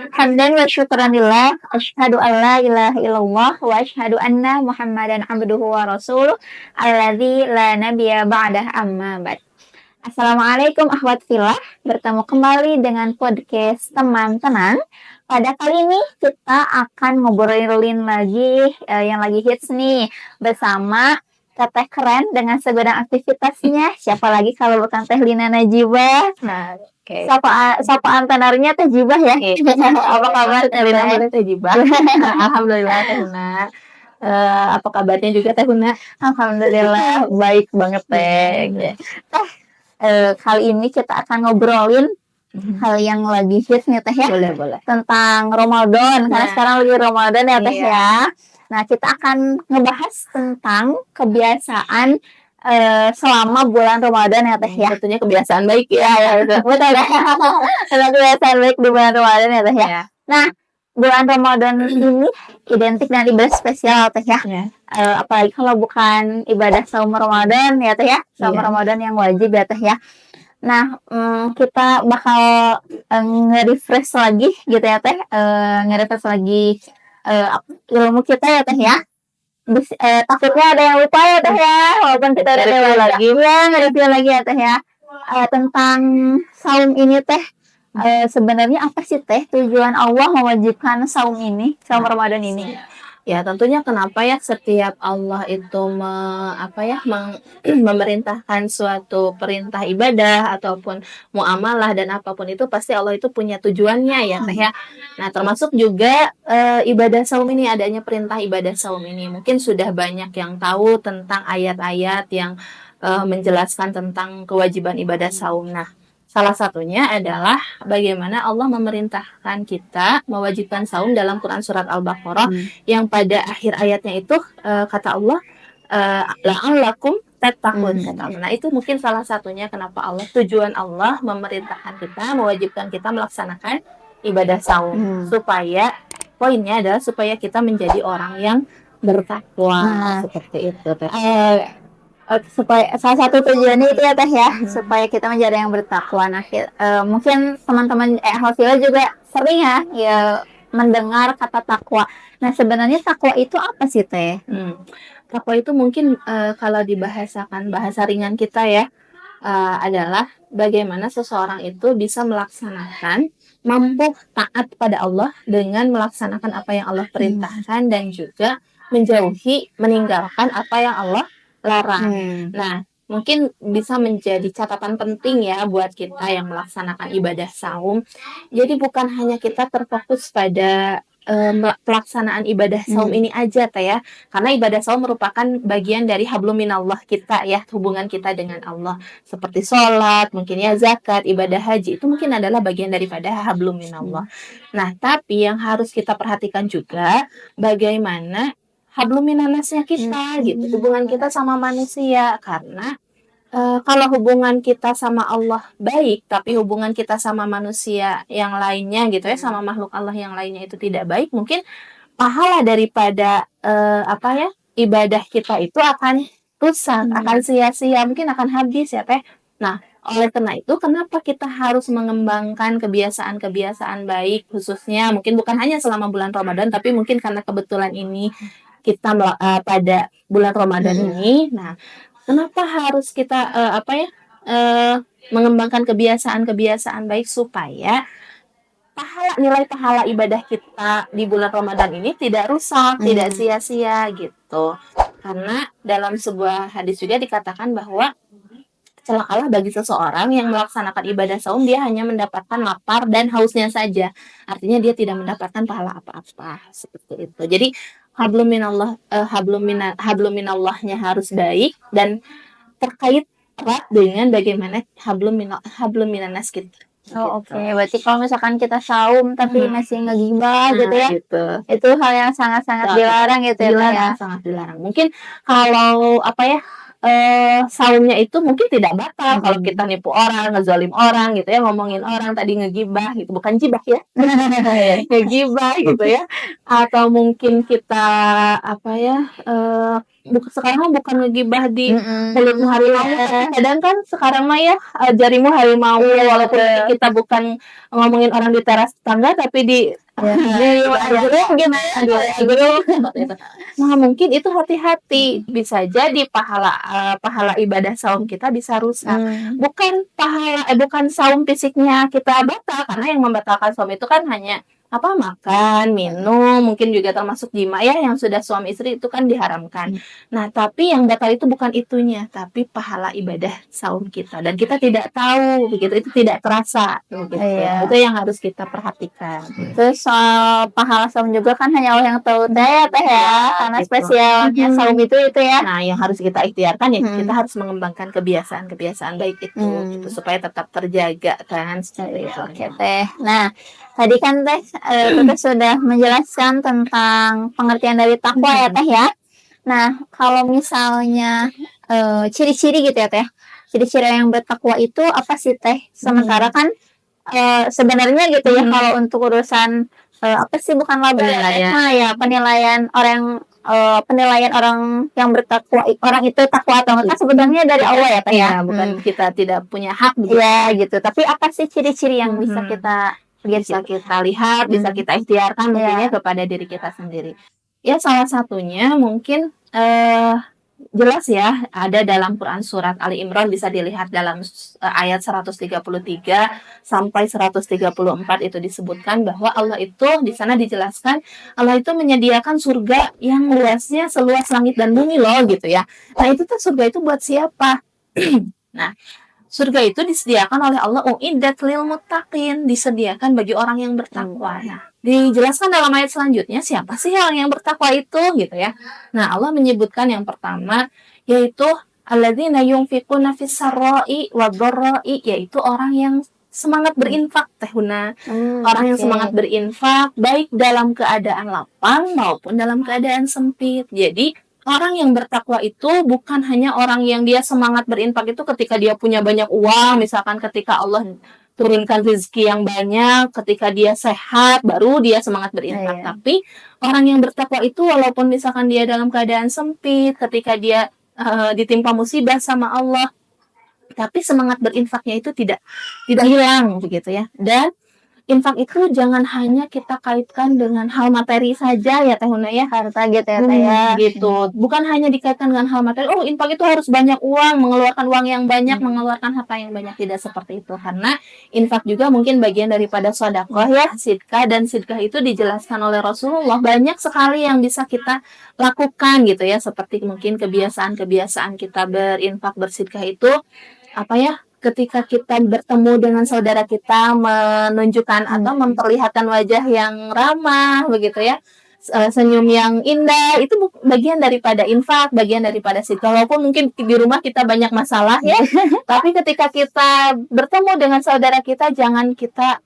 Hamdan wa syukran lillah, asyhadu an la ilaha illallah wa asyhadu anna Muhammadan abduhu wa rasuluh alladzi la nabiyya ba'dah amma ba'd. Assalamualaikum akhwat fillah, bertemu kembali dengan podcast Teman Tenang. Pada kali ini kita akan ngobrolin lagi yang lagi hits nih bersama Teteh Keren dengan segudang aktivitasnya. Siapa lagi kalau bukan Teh Lina Najibah. Nah, sapaan tenarnya Teh Jibah ya. Apa kabar Teh Lina? Teh Jibah. Alhamdulillah Teh Huna. Apa kabarnya juga Teh Huna? Alhamdulillah baik banget Teh. Kali ini kita akan ngobrolin hal yang lagi hits nih Teh ya. Boleh. Tentang Ramadan, karena sekarang lagi Ramadan ya Teh ya. Nah, kita akan ngebahas tentang kebiasaan selama bulan Ramadan ya Teh ya. Tentunya kebiasaan baik ya. Betul ya. Kebiasaan baik di bulan Ramadan ya Teh ya. Nah, bulan Ramadan ini identik dengan ibadah spesial Teh ya. Apalagi kalau bukan ibadah saum Ramadan ya Teh ya. Saum Ramadan yang wajib ya Teh ya. Nah, kita bakal nge-refresh lagi gitu ya Teh. Nge-refresh lagi ilmu kita ya Teh ya. Takutnya ada yang lupa ya Teh ya, walaupun kita udah review lagi ya, nge-review lagi ya Teh ya. Tentang saum ini Teh, sebenarnya apa sih Teh tujuan Allah mewajibkan saum Ramadan ini? Ya, tentunya kenapa ya setiap Allah itu memerintahkan suatu perintah ibadah ataupun muamalah dan apapun itu pasti Allah itu punya tujuannya ya Teh ya. Nah, termasuk juga ibadah saum ini, adanya perintah ibadah saum ini. Mungkin sudah banyak yang tahu tentang ayat-ayat yang menjelaskan tentang kewajiban ibadah saum. Nah, salah satunya adalah bagaimana Allah memerintahkan kita mewajibkan saum dalam Quran surat Al-Baqarah yang pada akhir ayatnya itu kata Allah la'allakum tattaqun. Nah, itu mungkin salah satunya kenapa tujuan Allah memerintahkan kita, mewajibkan kita melaksanakan ibadah saum supaya poinnya adalah supaya kita menjadi orang yang bertakwa seperti itu. Supaya salah satu tujuannya itu ya Teh ya, supaya kita menjadi yang bertakwa. Nah, mungkin teman-teman Hafila juga sering ya mendengar kata takwa. Nah, sebenarnya takwa itu apa sih Teh? Takwa itu mungkin kalau dibahasakan bahasa ringan kita ya adalah bagaimana seseorang itu bisa melaksanakan, mampu taat pada Allah dengan melaksanakan apa yang Allah perintahkan dan juga meninggalkan apa yang Allah larang. Nah, mungkin bisa menjadi catatan penting ya buat kita yang melaksanakan ibadah saum. Jadi bukan hanya kita terfokus pada pelaksanaan ibadah saum ini aja Teh ya. Karena ibadah saum merupakan bagian dari hablum minallah kita ya, hubungan kita dengan Allah. Seperti sholat, mungkin ya zakat, ibadah haji, itu mungkin adalah bagian daripada hablum minallah. Nah, tapi yang harus kita perhatikan juga bagaimana hablum minannasnya kita gitu, hubungan kita sama manusia. Karena kalau hubungan kita sama Allah baik, tapi hubungan kita sama manusia yang lainnya gitu ya, sama makhluk Allah yang lainnya itu tidak baik, mungkin pahala daripada ibadah kita itu akan rusak, akan sia-sia, mungkin akan habis ya Teh. Nah, oleh karena itu kenapa kita harus mengembangkan kebiasaan-kebiasaan baik, khususnya mungkin bukan hanya selama bulan Ramadan, tapi mungkin karena kebetulan ini kita pada bulan Ramadan ini. Nah, kenapa harus kita mengembangkan kebiasaan-kebiasaan baik supaya nilai pahala ibadah kita di bulan Ramadan ini tidak rusak, tidak sia-sia gitu. Karena dalam sebuah hadis juga dikatakan bahwa celakalah bagi seseorang yang melaksanakan ibadah saum, dia hanya mendapatkan lapar dan hausnya saja. Artinya dia tidak mendapatkan pahala apa-apa seperti itu. Jadi hablum minallahnya harus baik dan terkait erat dengan bagaimana hablum minannas kita. Oke. Berarti kalau misalkan kita saum tapi masih ngegibah gitu ya, itu hal yang sangat-sangat dilarang gitu ya. Sangat dilarang. Mungkin kalau saumnya itu mungkin tidak batal kalau kita nipu orang, ngezalim orang gitu ya, ngomongin orang tadi ngegibah gitu, bukan jibah ya. Ngegibah gitu ya. Atau mungkin kita sekarang bukan ngegibah di Mm-mm. mulutmu harimau, Iya. kadang kan sekarang mah ya jarimu harimau, Iya, walaupun betul. kita bukan ngomongin orang di teras tetangga, tapi di Ya, di grup gitu. aduh, grup seperti itu. Nah, mungkin itu hati-hati, bisa jadi pahala ibadah saum kita bisa rusak. Hmm. Bukan saum fisiknya kita batal, karena yang membatalkan saum itu kan hanya makan, minum, mungkin juga termasuk jima ya, yang sudah suami istri itu kan diharamkan. Nah, tapi yang batal itu bukan itunya, tapi pahala ibadah saum kita, dan kita tidak tahu begitu, itu tidak terasa begitu. Iya. Itu yang harus kita perhatikan. Terus soal pahala saum juga kan hanya Allah yang tahu teh ya, karena Gitu. spesialnya saum itu ya. Nah, yang harus kita ikhtiarkan ya, Hmm. kita harus mengembangkan kebiasaan-kebiasaan baik itu, gitu, supaya tetap terjaga kan. Oke teh. Nah, tadi kan teh kita sudah menjelaskan tentang pengertian dari takwa ya teh ya. Nah, kalau misalnya ciri-ciri gitu ya teh, ciri-ciri yang bertakwa itu apa sih teh? Sementara kan sebenarnya gitu ya, kalau untuk urusan apa sih, bukan label Penilaian. ya, penilaian orang yang bertakwa, orang itu takwa atau enggak kan sebenarnya dari Allah ya teh ya. Ya, bukan kita tidak punya hak begitu. Iya gitu. Tapi apa sih ciri-ciri yang bisa kita lihat, Bisa kita lihat, bisa kita ikhtiarkan mungkinnya Iya. kepada diri kita sendiri. Ya, salah satunya mungkin jelas ya, ada dalam Quran surat Ali Imran, bisa dilihat dalam ayat 133 sampai 134, itu disebutkan bahwa Allah itu di sana dijelaskan, Allah itu menyediakan surga yang luasnya seluas langit dan bumi loh gitu ya. Nah, itu tuh surga itu buat siapa? Nah, surga itu disediakan oleh Allah, uiddat lil muttaqin, disediakan bagi orang yang bertakwa. Nah, dijelaskan dalam ayat selanjutnya, siapa sih orang yang bertakwa itu gitu ya. Nah, Allah menyebutkan yang pertama yaitu alladzina yunfiquna fis sarra'i wadh-dharra'i, yaitu orang yang semangat berinfak tehuna. Orang yang semangat berinfak baik dalam keadaan lapang maupun dalam keadaan sempit. Jadi orang yang bertakwa itu bukan hanya orang yang dia semangat berinfak itu ketika dia punya banyak uang, misalkan ketika Allah turunkan rezeki yang banyak, ketika dia sehat baru dia semangat berinfak. Tapi orang yang bertakwa itu walaupun misalkan dia dalam keadaan sempit, ketika dia ditimpa musibah sama Allah, tapi semangat berinfaknya itu tidak hilang begitu ya. Dan infak itu jangan hanya kita kaitkan dengan hal materi saja ya Teh Huna ya, harta gitu ya Teh ya. Gitu. Bukan hanya dikaitkan dengan hal materi, oh infak itu harus banyak uang, mengeluarkan uang yang banyak, mengeluarkan harta yang banyak, tidak seperti itu. Karena infak juga mungkin bagian daripada sedekah ya, sedekah, dan sedekah itu dijelaskan oleh Rasulullah banyak sekali yang bisa kita lakukan gitu ya, seperti mungkin kebiasaan-kebiasaan kita berinfak, bersedekah itu ketika kita bertemu dengan saudara kita, menunjukkan atau memperlihatkan wajah yang ramah begitu ya, senyum yang indah, itu bagian daripada infak, bagian daripada sedekah. Walaupun mungkin di rumah kita banyak masalah ya, tapi ketika kita bertemu dengan saudara kita, jangan kita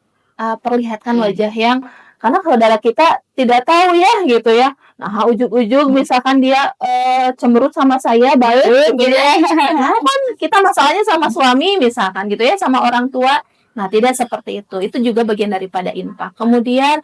perlihatkan wajah yang, karena saudara kita tidak tahu ya gitu ya. Nah, ujug-ujug misalkan dia cemberut sama saya, baik gitu ya. Nah, kan kita masalahnya sama suami misalkan gitu ya, sama orang tua. Nah, tidak seperti itu. Itu juga bagian daripada infak. Kemudian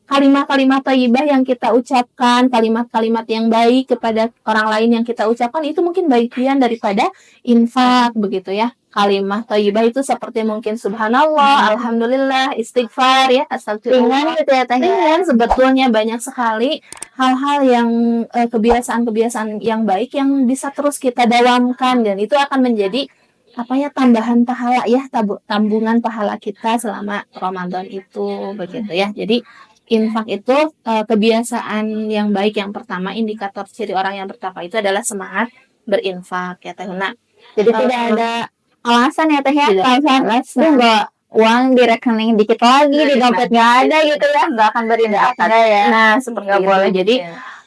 kalimat-kalimat thayyibah yang kita ucapkan, kalimat-kalimat yang baik kepada orang lain yang kita ucapkan, itu mungkin bagian daripada infak begitu ya. Kalimat thayyibah itu seperti mungkin subhanallah, alhamdulillah, istighfar ya, astagfirullah. Ringan sebetulnya, banyak sekali hal-hal yang kebiasaan-kebiasaan yang baik yang bisa terus kita dawamkan, dan itu akan menjadi tambahan pahala ya, tabungan pahala kita selama Ramadan itu begitu ya. Jadi infak itu kebiasaan yang baik yang pertama, indikator ciri orang yang bertakwa itu adalah semangat berinfak ya Teh Huna. Jadi tidak ada alasan ya Teh ya, alasan enggak uang di rekening dikit lagi, di dompet nggak ada gitu ya, nggak akan berinfak ya. Nah, seperti itu. boleh Jadi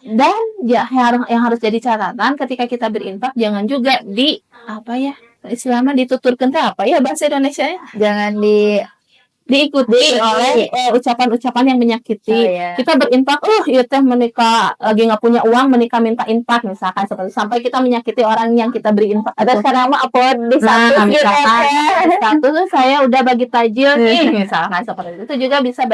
dan yang harus jadi catatan ketika kita berinfak, jangan juga istilahnya dituturkan bahasa Indonesia ya, jangan diikuti oleh ucapan-ucapan yang menyakiti. Kita berinfak, iya teh menikah lagi nggak punya uang, menikah minta infak misalkan, seperti sampai kita menyakiti orang yang kita beri infak. Ada sekarang mah upload di status misalkan status saya udah bagi tajil nih misalkan, seperti itu juga bisa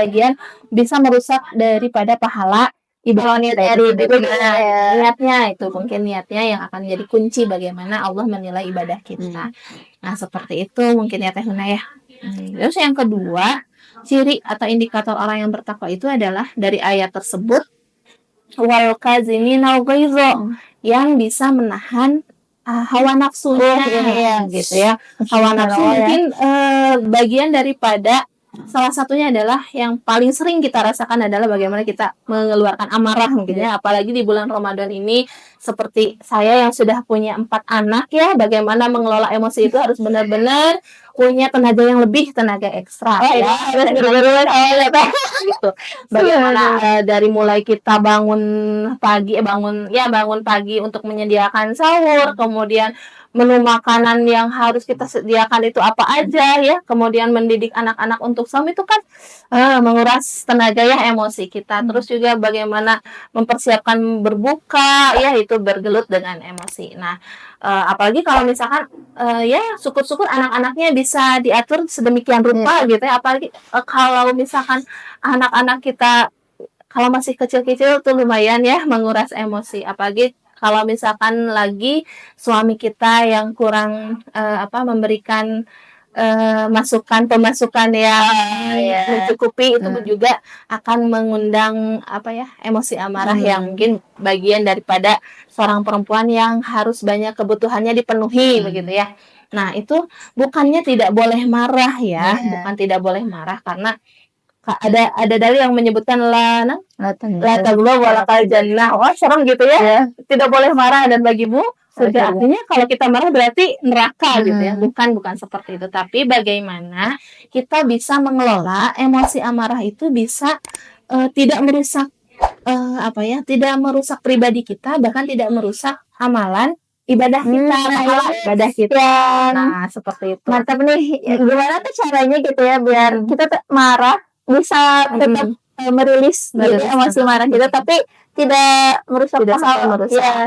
merusak daripada pahala Kalau niatnya itu ridho gimana gimana ya? niatnya, itu mungkin niatnya yang akan jadi kunci bagaimana Allah menilai ibadah kita. Nah, seperti itu mungkin ya Teh Huna ya. Terus yang kedua, ciri atau indikator orang yang bertakwa itu adalah dari ayat tersebut, wal kaziminal ghaiza, yang bisa menahan hawa nafsunya gitu ya. Hawa nafsu mungkin bagian daripada salah satunya adalah yang paling sering kita rasakan adalah bagaimana kita mengeluarkan amarah mungkin ya, apalagi di bulan Ramadan ini, seperti saya yang sudah punya 4 anak ya, bagaimana mengelola emosi itu harus benar-benar punya tenaga yang lebih, tenaga ekstra ya, harus benar-benar gitu. Bagaimana dari mulai kita bangun pagi untuk menyediakan sahur, kemudian menu makanan yang harus kita sediakan itu apa aja ya, kemudian mendidik anak-anak untuk saum itu kan menguras tenaga ya, emosi kita. Terus juga bagaimana mempersiapkan berbuka ya, itu bergelut dengan emosi. Nah, apalagi kalau misalkan ya syukur-syukur anak-anaknya bisa diatur sedemikian rupa gitu ya, apalagi kalau misalkan anak-anak kita kalau masih kecil-kecil tuh lumayan ya menguras emosi, apalagi kalau misalkan lagi suami kita yang kurang memberikan pemasukan yang mencukupi, itu juga akan mengundang emosi amarah yang mungkin bagian daripada seorang perempuan yang harus banyak kebutuhannya dipenuhi begitu ya. Nah, itu bukannya tidak boleh marah ya, bukan tidak boleh marah, karena ada dalil yang menyebutkan la taghdab wa lakal jannah. Wah, serem gitu ya. Tidak boleh marah dan bagimu surga. Artinya kalau kita marah berarti neraka gitu ya. Bukan seperti itu. Tapi bagaimana kita bisa mengelola emosi amarah itu bisa tidak merusak tidak merusak pribadi kita, bahkan tidak merusak amalan ibadah kita, ibadah kita. Nah, seperti itu. Mantap nih. Gimana tuh caranya gitu ya biar kita marah bisa tetap merilis gitu, emosi marah kita, tapi tidak merusak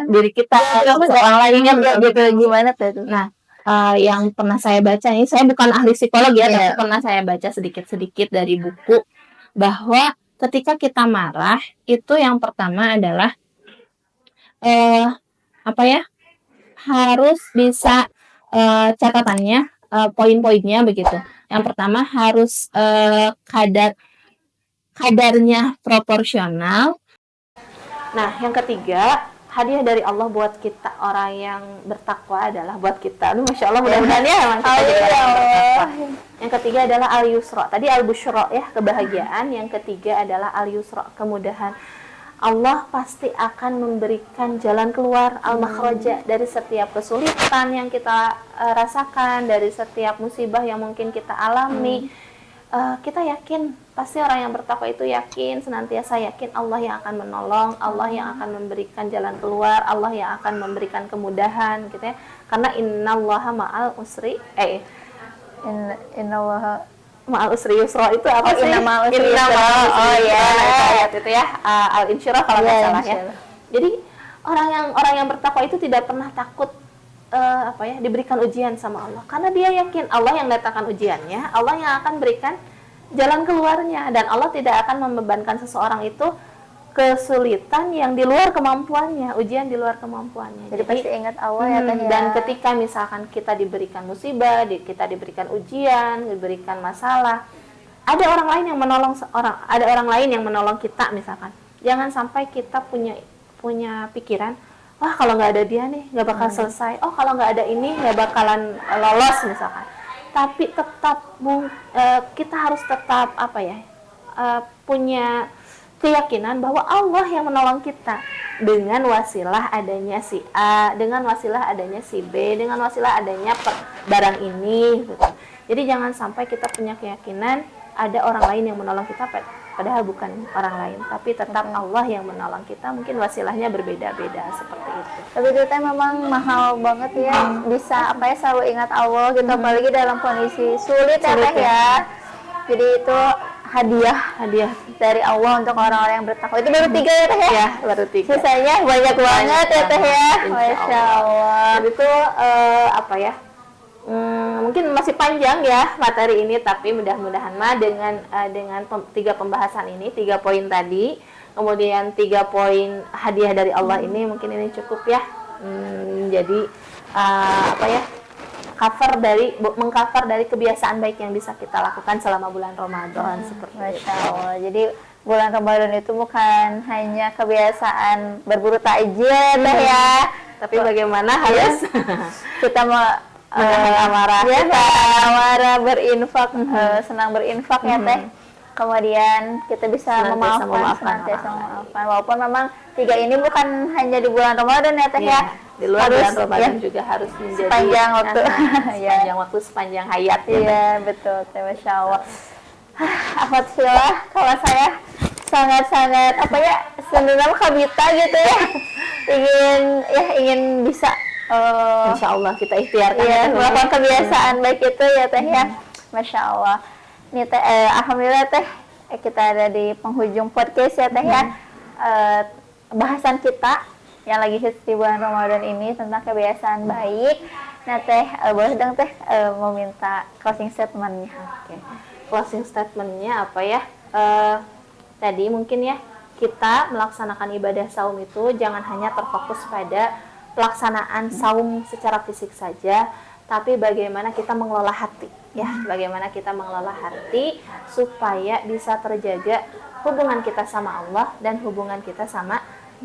diri kita, orang lainnya gitu. Gimana tuh? Nah, yang pernah saya baca ini, saya bukan ahli psikologi ya, tapi pernah saya baca sedikit-sedikit dari buku, bahwa ketika kita marah itu yang pertama adalah harus bisa catatannya, poin-poinnya begitu. Yang pertama harus kadarnya proporsional. Nah, yang ketiga, hadiah dari Allah buat kita orang yang bertakwa adalah buat kita. Aduh, Masya Allah, mudah-mudahan ya memang kita jadi orang yang bertakwa. Yang ketiga adalah al-yusra. Tadi al-busyra ya, kebahagiaan. Yang ketiga adalah al-yusra, kemudahan. Allah pasti akan memberikan jalan keluar, al-makhraja, dari setiap kesulitan yang kita rasakan, dari setiap musibah yang mungkin kita alami. Kita yakin, pasti orang yang bertakwa itu yakin, senantiasa yakin Allah yang akan menolong, Allah yang akan memberikan jalan keluar, Allah yang akan memberikan kemudahan gitu ya. Karena innallaha ma'al usri innallaha ma'al usri yusra itu apa sih? Inna ma'al usri yusra. Ayat itu ya, al-insyirah kalau nggak salah ya. Jadi orang yang bertakwa itu tidak pernah takut diberikan ujian sama Allah, karena dia yakin Allah yang datangkan ujiannya, Allah yang akan berikan jalan keluarnya, dan Allah tidak akan membebankan seseorang itu kesulitan yang di luar kemampuannya, ujian di luar kemampuannya. Jadi pasti ingat Allah ya Teh ya. Dan ketika misalkan kita diberikan musibah, kita diberikan ujian, diberikan masalah, ada orang lain yang menolong kita misalkan. Jangan sampai kita punya pikiran, wah kalau nggak ada dia nih nggak bakal selesai, oh kalau nggak ada ini nggak bakalan lolos misalkan. Tapi tetap kita harus tetap punya keyakinan bahwa Allah yang menolong kita dengan wasilah adanya si A, dengan wasilah adanya si B, dengan wasilah adanya barang ini gitu. Jadi jangan sampai kita punya keyakinan ada orang lain yang menolong kita, padahal bukan orang lain, tapi tetap Allah yang menolong kita, mungkin wasilahnya berbeda-beda seperti itu. Tapi itu teh memang mahal banget ya, bisa selalu ingat Allah gitu, apalagi dalam kondisi sulit ya Teh ya. Jadi itu hadiah dari Allah untuk orang-orang yang bertakwa. Itu baru 3 ya Teh ya? Ya, baru 3. Sisanya banyak banget ya Teh ya. Masya Allah. Jadi itu Mungkin masih panjang ya materi ini, tapi mudah-mudahan mah dengan 3 pembahasan ini, 3 poin tadi, kemudian 3 poin hadiah dari Allah ini, mungkin ini cukup ya. Jadi mengcover dari kebiasaan baik yang bisa kita lakukan selama bulan Ramadan seperti itu. Masya Allah. Jadi bulan Ramadan itu bukan hanya kebiasaan berburu takjil ya, Tapi bagaimana harus kita mau menahan amarah, ya, amarah, berinfak, senang berinfak ya teh. Kemudian kita bisa senantiasa memaafkan. Walaupun memang 3 ini bukan hanya di bulan Ramadan ya teh ya. Di luar bulan Ramadan juga harus menjadi sepanjang waktu. sepanjang waktu, sepanjang hayat ya. Iya, betul teh, Masya Allah. Alhamdulillah, kalau saya sangat-sangat sebenarnya kabita gitu ya. ingin bisa Insya Allah kita ikhtiarkan melakukan kebiasaan baik itu ya teh ya. Masya Allah. Nih teh, alhamdulillah teh, kita ada di penghujung podcast ya teh ya. Bahasan kita yang lagi hits di bulan Ramadan ini tentang kebiasaan baik. Nah teh, boleh dong teh meminta closing statementnya. Oke. Closing statementnya apa ya? Tadi mungkin ya, kita melaksanakan ibadah saum itu jangan hanya terfokus pada pelaksanaan saum secara fisik saja, tapi bagaimana kita mengelola hati ya, bagaimana kita mengelola hati supaya bisa terjaga hubungan kita sama Allah dan hubungan kita sama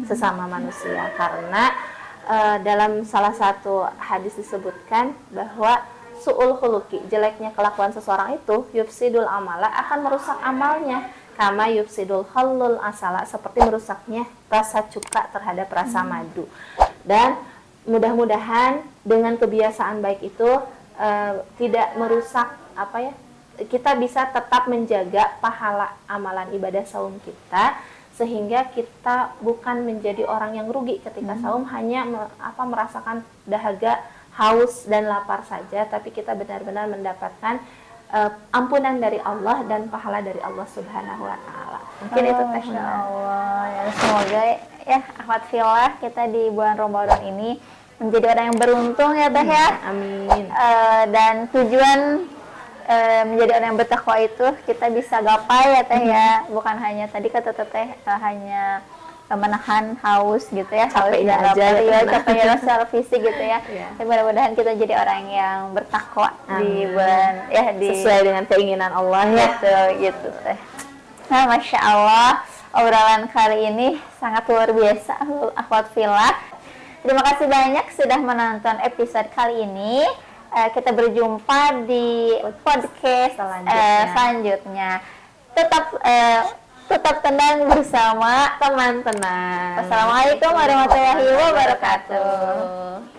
sesama manusia. Karena dalam salah satu hadis disebutkan bahwa su'ul khuluqi, jeleknya kelakuan seseorang itu, yufsidul amala, akan merusak amalnya, kama yufsidul khallul asala, seperti merusaknya rasa cuka terhadap rasa madu. Dan mudah-mudahan dengan kebiasaan baik itu tidak merusak kita bisa tetap menjaga pahala amalan ibadah saum kita, sehingga kita bukan menjadi orang yang rugi ketika saum, hanya merasakan dahaga, haus dan lapar saja, tapi kita benar-benar mendapatkan ampunan dari Allah dan pahala dari Allah Subhanahu wa taala. Mungkin itu teh. Masya Allah. Ya, semoga ya akhwat fillah kita di bulan Ramadan ini menjadi orang yang beruntung ya teh ya. Amin. Dan tujuan menjadi orang yang bertakwa itu kita bisa gapai ya teh ya. Bukan hanya tadi kata teteh hanya menahan haus gitu ya, capeknya haus aja ya, capeknya secara fisik gitu ya. Yeah. Tapi mudah-mudahan kita jadi orang yang bertakwa di bulan ya, sesuai dengan keinginan Allah ya. Gitu teh. Nah, Masya Allah, obrolan kali ini sangat luar biasa, akhwat fillah. Terima kasih banyak sudah menonton episode kali ini. Kita berjumpa di podcast selanjutnya. Tetap tenang bersama teman tenang. Wassalamualaikum warahmatullahi wabarakatuh.